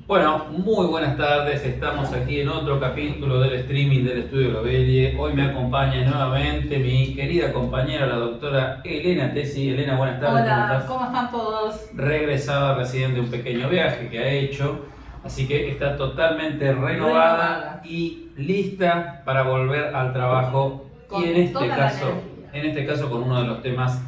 Bueno, muy buenas tardes. Estamos aquí en otro capítulo del streaming del Estudio Lobelie. Hoy me acompaña nuevamente mi querida compañera, la doctora Elena Tesi. Elena, buenas tardes. Hola, ¿cómo estás? ¿cómo están todos? Regresada recién de un pequeño viaje que ha hecho, así que está totalmente renovada y lista para volver al trabajo. Con Y toda la energía. en este caso con uno de los temas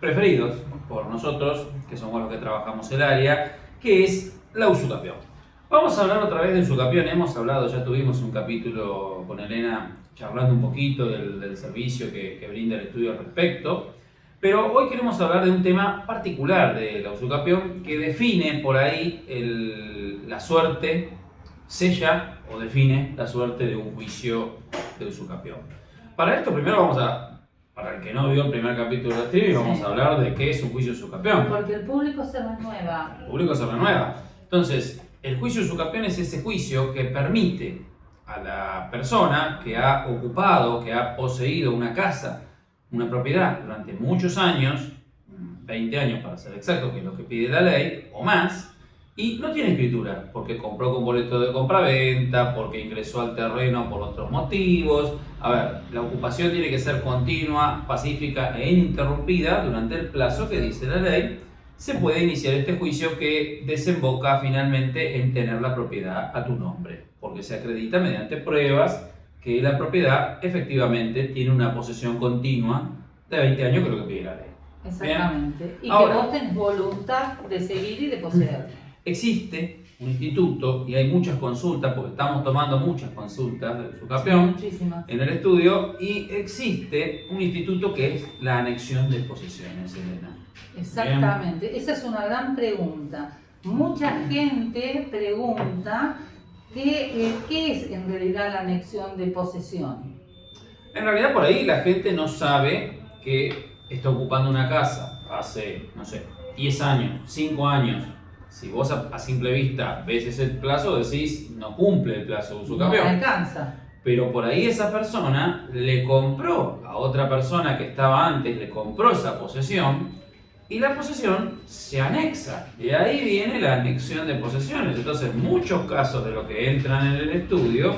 preferidos por nosotros, que somos los que trabajamos el área, que es la usucapión. Vamos a hablar otra vez de usucapión. Hemos hablado, ya tuvimos un capítulo con Elena charlando un poquito del servicio que brinda el estudio al respecto. Pero hoy queremos hablar de un tema particular de la usucapión que define por ahí la suerte, sella o define la suerte de un juicio de usucapión. Para esto primero para el que no vio el primer capítulo de streaming, vamos a hablar de qué es un juicio de usucapión. Porque el público se renueva. El público se renueva. Entonces, el juicio de usucapión es ese juicio que permite a la persona que ha ocupado, que ha poseído una casa, una propiedad durante muchos años, 20 años para ser exacto, que es lo que pide la ley, o más, y no tiene escritura, porque compró con boleto de compraventa, porque ingresó al terreno por otros motivos. A ver, la ocupación tiene que ser continua, pacífica e ininterrumpida durante el plazo que dice la ley. Se puede iniciar este juicio que desemboca finalmente en tener la propiedad a tu nombre, porque se acredita mediante pruebas que la propiedad efectivamente tiene una posesión continua de 20 años, que es lo que pide la ley. Exactamente. Bien. Y Ahora, que vos tenés voluntad de seguir y de poseer. existe un instituto, y hay muchas consultas, porque estamos tomando muchas consultas de usucapión Muchísimas. en el estudio, y existe un instituto que es la anexión de posesiones, Elena. Exactamente. Esa es una gran pregunta. Mucha gente pregunta qué es en realidad la anexión de posesión. En realidad por ahí la gente no sabe que está ocupando una casa hace, no sé, 10 años, 5 años. Si vos a simple vista ves ese plazo, decís, no cumple el plazo de usucapión. No alcanza. Pero por ahí esa persona le compró a otra persona que estaba antes, le compró esa posesión, y la posesión se anexa. Y ahí viene la anexión de posesiones. Entonces, muchos casos de lo que entran en el estudio,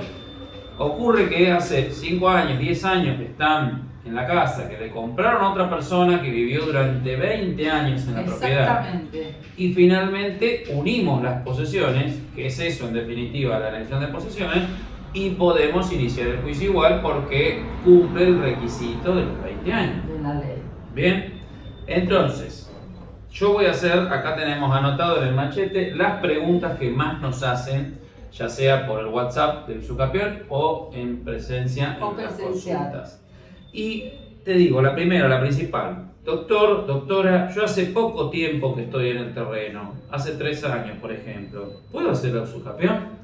ocurre que hace 5 años, 10 años que están en la casa, que le compraron a otra persona que vivió durante 20 años en la propiedad. Exactamente. Y finalmente unimos las posesiones, que es eso en definitiva, la anexión de posesiones, y podemos iniciar el juicio igual porque cumple el requisito de los 20 años. De la ley. Bien, entonces, yo voy a hacer, acá tenemos anotado en el machete, las preguntas que más nos hacen, ya sea por el WhatsApp del usucapión o en presencia O en las presencial. consultas. Y te digo, la primera, la principal. Doctor, doctora, yo hace poco tiempo que estoy en el terreno, hace 3 años, por ejemplo. ¿Puedo hacer la usucapión?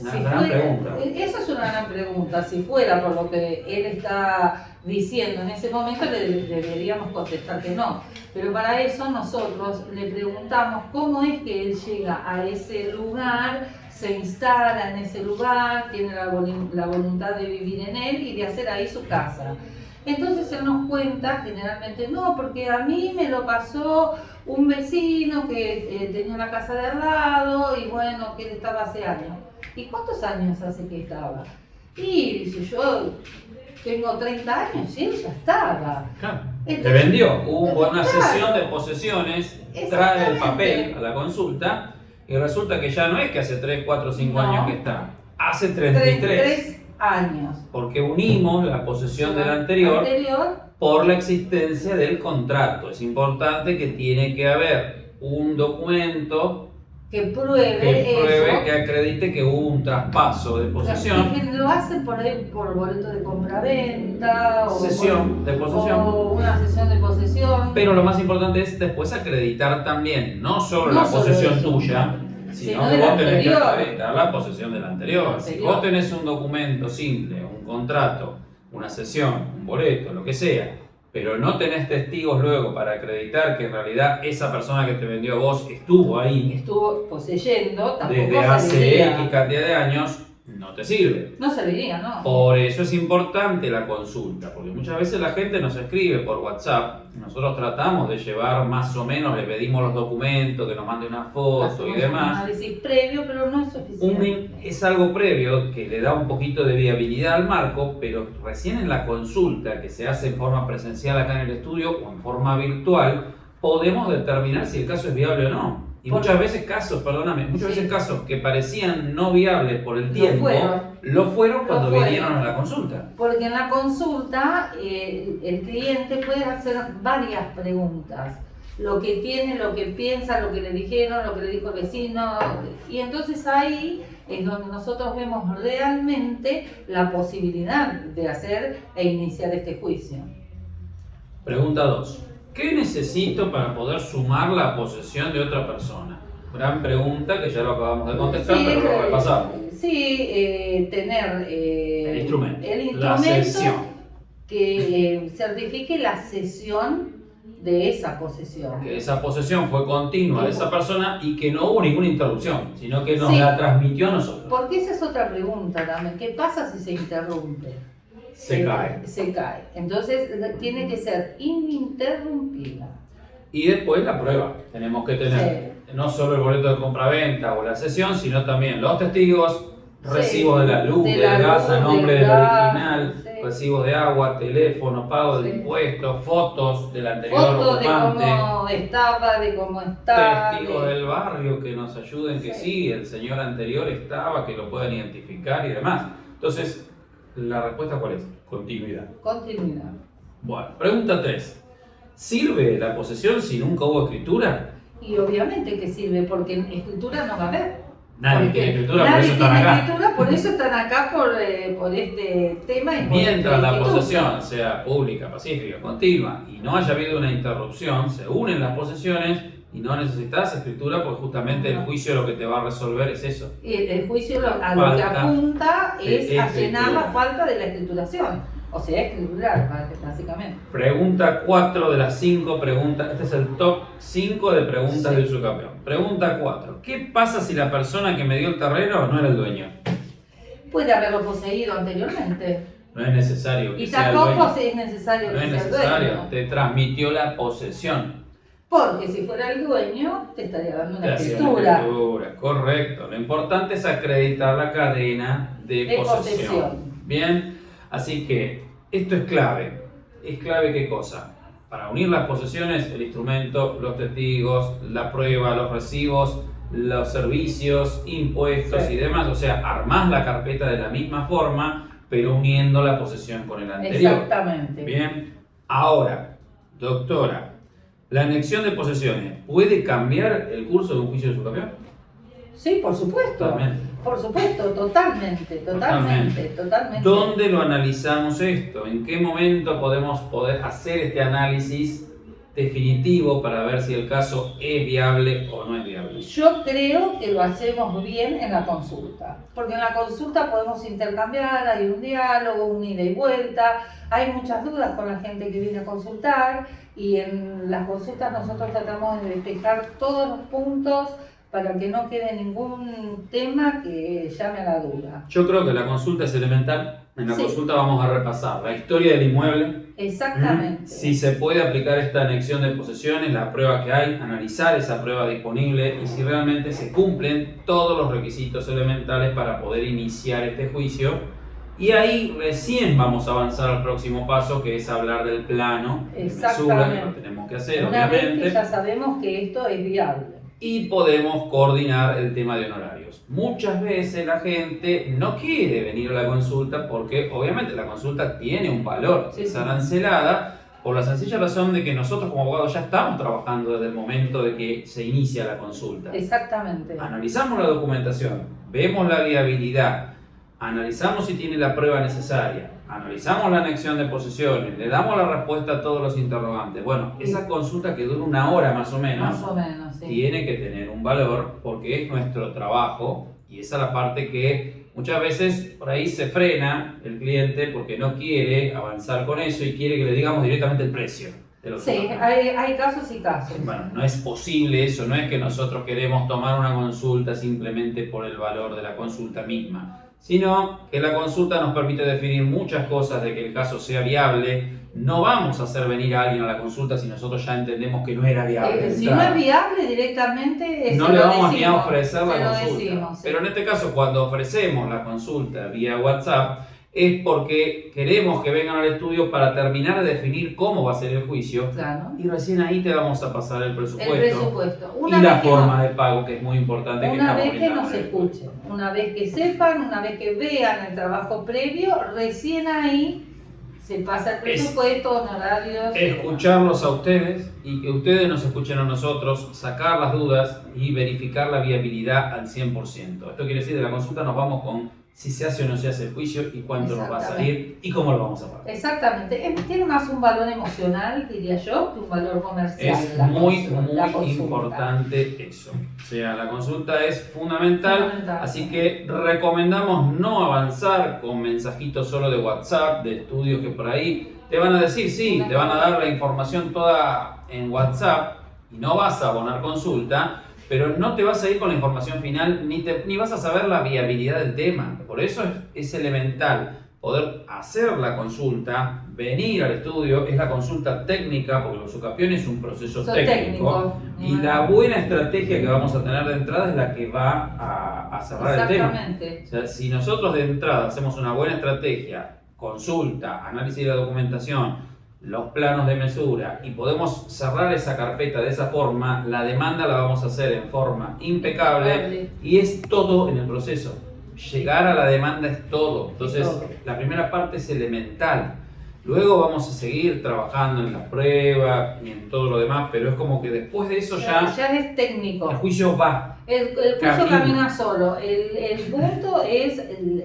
Una gran pregunta. Esa es una gran pregunta. Si fuera por lo que él está diciendo en ese momento, le deberíamos contestar que no. Pero para eso nosotros le preguntamos cómo es que él llega a ese lugar, se instala en ese lugar, tiene la voluntad de vivir en él y de hacer ahí su casa. Entonces él nos cuenta generalmente, no, porque a mí me lo pasó un vecino que tenía una casa de al lado y bueno, que él estaba hace años. ¿Y cuántos años hace que estaba? Y dice, yo tengo 30 años y él ya estaba. Claro. Entonces, Te vendió, hubo una claro. sesión de posesiones, trae el papel a la consulta y resulta que ya no es que hace 3, 4, 5 No. años que está, hace 33. 33 años. Porque unimos la posesión del anterior por la existencia del contrato. Es importante que tiene que haber un documento que pruebe eso. que acredite que hubo un traspaso de posesión. Y que lo hacen por ahí por boleto de compraventa o Sesión de posesión. O una sesión de posesión. Pero lo más importante es después acreditar también, no solo la posesión eso, tuya, sino que del vos tenés que anterior. acreditar la posesión del anterior. Si vos tenés un documento simple, un contrato, una sesión, un boleto, lo que sea, pero no tenés testigos luego para acreditar que en realidad esa persona que te vendió a vos estuvo ahí Estuvo poseyendo, tampoco desde hace saldría. X cantidad de años, no te sirve. No serviría, ¿no? Por eso es importante la consulta, porque muchas veces la gente nos escribe por WhatsApp, nosotros tratamos de llevar más o menos, le pedimos los documentos, que nos mande una foto Hacemos y demás. un análisis previo, pero no es suficiente. Es algo previo que le da un poquito de viabilidad al marco, pero recién en la consulta, que se hace en forma presencial acá en el estudio o en forma virtual, podemos determinar si el caso es viable o no. Y muchas veces casos que parecían no viables por el tiempo, lo fueron cuando vinieron a la consulta. Porque en la consulta el cliente puede hacer varias preguntas. Lo que tiene, lo que piensa, lo que le dijeron, lo que le dijo el vecino. Y entonces ahí es donde nosotros vemos realmente la posibilidad de hacer e iniciar este juicio. Pregunta 2. ¿Qué necesito para poder sumar la posesión de otra persona? Gran pregunta que ya lo acabamos de contestar, pero lo repasamos. Sí, tener el instrumento, la cesión, que certifique la cesión de esa posesión. Que esa posesión fue continua de esa persona y que no hubo ninguna interrupción, sino que nos la transmitió a nosotros. Porque esa es otra pregunta también. ¿Qué pasa si se interrumpe? Se cae. Se cae. Entonces tiene que ser ininterrumpida. Y después la prueba. Tenemos que tener no solo el boleto de compraventa o la cesión, sino también los testigos, recibos de la luz, del gas a nombre del original, recibos de agua, teléfono, pago de impuestos, fotos del anterior ocupante, de cómo estaba, testigos del barrio que nos ayuden que sí, el señor anterior estaba, que lo puedan identificar y demás. Entonces, ¿la respuesta cuál es? Continuidad. Continuidad. Bueno, pregunta 3. ¿Sirve la posesión si nunca hubo escritura? Y obviamente que sirve, porque en escritura no va a haber. Nadie tiene escritura, por eso están acá. Escritura, por eso están acá por este tema. Y mientras la posesión sea pública, pacífica, continua y no haya habido una interrupción, se unen las posesiones y no necesitas escritura, porque justamente el juicio lo que te va a resolver es eso. El juicio a lo que apunta es a llenar la falta de la escrituración. O sea, escriturar, básicamente. Pregunta 4 de las 5 preguntas. Este es el top 5 de preguntas de Usucapión. Pregunta 4. ¿Qué pasa si la persona que me dio el terreno no era el dueño? Puede haberlo poseído anteriormente. No es necesario que y sea el tampoco dueño. es necesario No que es sea el necesario. dueño. Te transmitió la posesión. Porque si fuera el dueño, te estaría dando una escritura. Correcto. Lo importante es acreditar la cadena de posesión. Bien. Así que esto es clave. ¿Es clave qué cosa? Para unir las posesiones, el instrumento, los testigos, la prueba, los recibos, los servicios, impuestos y demás. O sea, armás la carpeta de la misma forma, pero uniendo la posesión con el anterior. Exactamente. Bien. Ahora, doctora, ¿la anexión de posesiones puede cambiar el curso de un juicio de Usucapión? Sí, por supuesto. Totalmente. Por supuesto, totalmente. ¿Dónde lo analizamos esto? ¿En qué momento podemos hacer este análisis definitivo para ver si el caso es viable o no es viable? Yo creo que lo hacemos bien en la consulta, porque en la consulta podemos intercambiar, hay un diálogo, un ida y vuelta, hay muchas dudas con la gente que viene a consultar y en las consultas nosotros tratamos de despejar todos los puntos para que no quede ningún tema que llame a la duda. Yo creo que la consulta es elemental. En la consulta vamos a repasar la historia del inmueble. Exactamente. Si se puede aplicar esta anexión de posesiones, la prueba que hay, analizar esa prueba disponible y si realmente se cumplen todos los requisitos elementales para poder iniciar este juicio. Y ahí recién vamos a avanzar al próximo paso, que es hablar del plano de mesura, que lo tenemos que hacer, una obviamente. vez que ya sabemos que esto es viable. Y podemos coordinar el tema de honorarios. Muchas veces la gente no quiere venir a la consulta porque obviamente la consulta tiene un valor, es arancelada, por la sencilla razón de que nosotros como abogados ya estamos trabajando desde el momento de que se inicia la consulta. Exactamente. Analizamos la documentación, vemos la viabilidad, analizamos si tiene la prueba necesaria, analizamos la anexión de posesiones, le damos la respuesta a todos los interrogantes. Bueno, esa consulta que dura 1 hora más o menos, tiene que tener un valor porque es nuestro trabajo y esa es la parte que muchas veces por ahí se frena el cliente porque no quiere avanzar con eso y quiere que le digamos directamente el precio. Sí, hay casos y casos. Bueno, no es posible eso, no es que nosotros queremos tomar una consulta simplemente por el valor de la consulta misma. sino que la consulta nos permite definir muchas cosas de que el caso sea viable. No vamos a hacer venir a alguien a la consulta si nosotros ya entendemos que no era viable. Si no es viable directamente, no le vamos ni a ofrecer la consulta. Decimos, sí. Pero en este caso, cuando ofrecemos la consulta vía WhatsApp, es porque queremos que vengan al estudio para terminar de definir cómo va a ser el juicio. Claro. Y recién ahí te vamos a pasar el presupuesto. Una y la forma de pago, que es muy importante. Una vez que nos escuchen, una vez que sepan, una vez que vean el trabajo previo, recién ahí se pasa el presupuesto, honorarios. Escucharlos a ustedes y que ustedes nos escuchen a nosotros, sacar las dudas y verificar la viabilidad al 100%. Esto quiere decir, de la consulta nos vamos con si se hace o no se hace el juicio y cuánto nos va a salir y cómo lo vamos a pagar. Exactamente. Tiene más un valor emocional, diría yo, que un valor comercial. Es muy importante eso. O sea, la consulta es fundamental, así que recomendamos no avanzar con mensajitos solo de WhatsApp, de estudios que por ahí te van a decir, sí, te van a dar la información toda en WhatsApp y no vas a abonar consulta, pero no te vas a ir con la información final ni vas a saber la viabilidad del tema. Por eso es elemental poder hacer la consulta, venir al estudio. Es la consulta técnica, porque los usucapión es un proceso técnico. Y la buena estrategia que vamos a tener de entrada es la que va a cerrar el tema. O sea, si nosotros de entrada hacemos una buena estrategia, consulta, análisis de la documentación, los planos de mesura y podemos cerrar esa carpeta de esa forma, la demanda la vamos a hacer en forma impecable y es todo en el proceso. Llegar a la demanda es todo. Entonces, la primera parte es elemental. Luego vamos a seguir trabajando en la prueba y en todo lo demás, pero es como que después de eso ya es técnico. El juicio va. El juicio camina solo. El punto es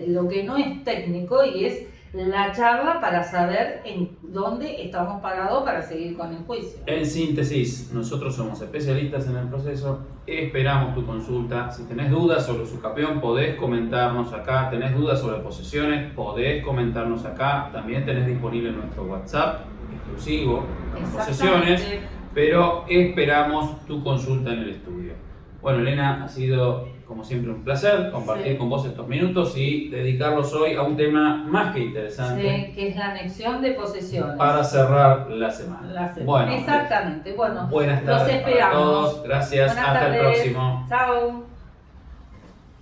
lo que no es técnico y es la charla para saber en dónde estamos parados para seguir con el juicio. En síntesis, nosotros somos especialistas en el proceso, esperamos tu consulta. Si tenés dudas sobre usucapión, podés comentarnos acá. Tenés dudas sobre posesiones, podés comentarnos acá. También tenés disponible nuestro WhatsApp exclusivo con posesiones, pero esperamos tu consulta en el estudio. Bueno, Elena, ha sido como siempre un placer compartir con vos estos minutos y dedicarlos hoy a un tema más que interesante. Sí, que es la anexión de posesiones. Para cerrar la semana. Bueno, exactamente. Bueno, buenas tardes los esperamos. para todos. Gracias. Hasta el próximo. Chao.